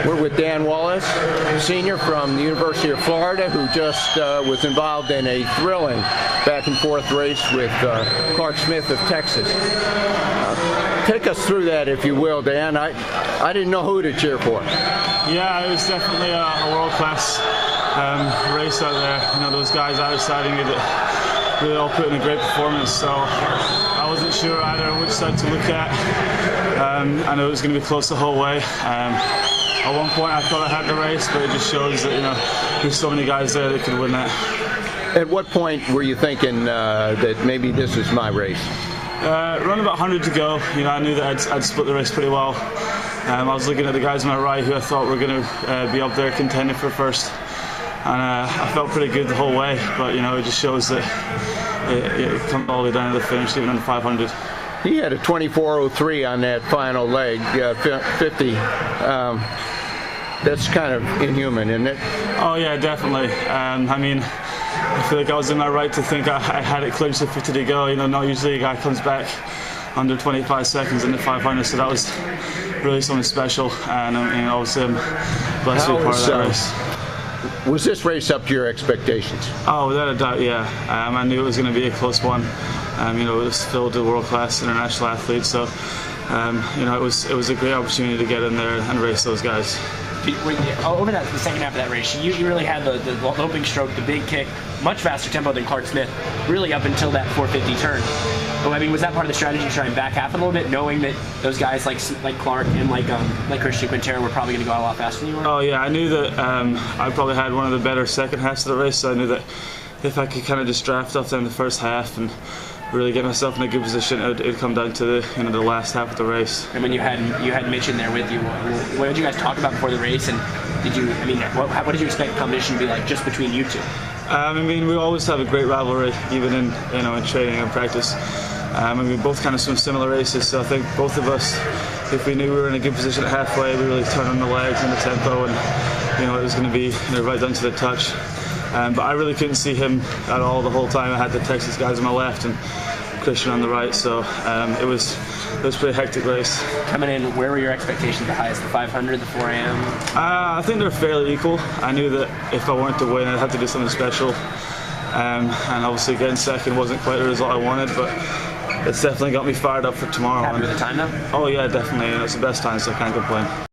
We're with Dan Wallace, senior from the University of Florida, who just was involved in a thrilling back-and-forth race with Clark Smith of Texas. Take us through that, if you will, Dan. I didn't know who to cheer for. Yeah, it was definitely a world-class race out there. You know, those guys outside of me that really all put in a great performance. So I wasn't sure either which side to look at. I know it was going to be close the whole way. At one point I thought I had the race, but it just shows that, you know, there's so many guys there that could win that. At what point were you thinking that maybe this is my race? Around about 100 to go. You know, I knew that I'd split the race pretty well. I was looking at the guys on my right who I thought were going to be up there contending for first, and I felt pretty good the whole way. But you know, it just shows that it comes all the way down to the finish, even under 500. He had a 24:03 on that final leg, 50. That's kind of inhuman, isn't it? Oh yeah, definitely. I mean, I feel like I was in my right to think I had it clinched with 50 to go. You know, not usually a guy comes back under 25 seconds in the 500, so that was really something special. And you know, obviously I'm blessed to be part of that race. Was this race up to your expectations? Oh, without a doubt, yeah. I knew it was going to be a close one. You know, it was filled with world-class international athletes, so you know, it was a great opportunity to get in there and race those guys. Over the second half of that race, you really had the loping stroke, the big kick, much faster tempo than Clark Smith, really up until that 450 turn. But I mean, was that part of the strategy to try and back half a little bit, knowing that those guys like Clark and like Christian Quintero were probably going to go out a lot faster than you were? Oh yeah, I knew that I probably had one of the better second halves of the race, so I knew that if I could kind of just draft off them the first half and really get myself in a good position, it'd come down to the last half of the race. And when you had Mitch in there with you, what did you guys talk about before the race? And what did you expect the competition to be like just between you two? I mean, we always have a great rivalry, even in training and practice. And we both kind of swim similar races, so I think both of us, if we knew we were in a good position at halfway, we really turned on the legs and the tempo, and it was going to be right down to the touch. But I really couldn't see him at all the whole time. I had the Texas guys on my left and Christian on the right, so it was a pretty hectic race. Coming in, where were your expectations the highest? The 500, the 4 a.m.? I think they're fairly equal. I knew that if I wanted to win, I'd have to do something special. And obviously getting second wasn't quite the result I wanted, but it's definitely got me fired up for tomorrow. Happy with the time though? Oh yeah, definitely. It's the best time, so I can't complain.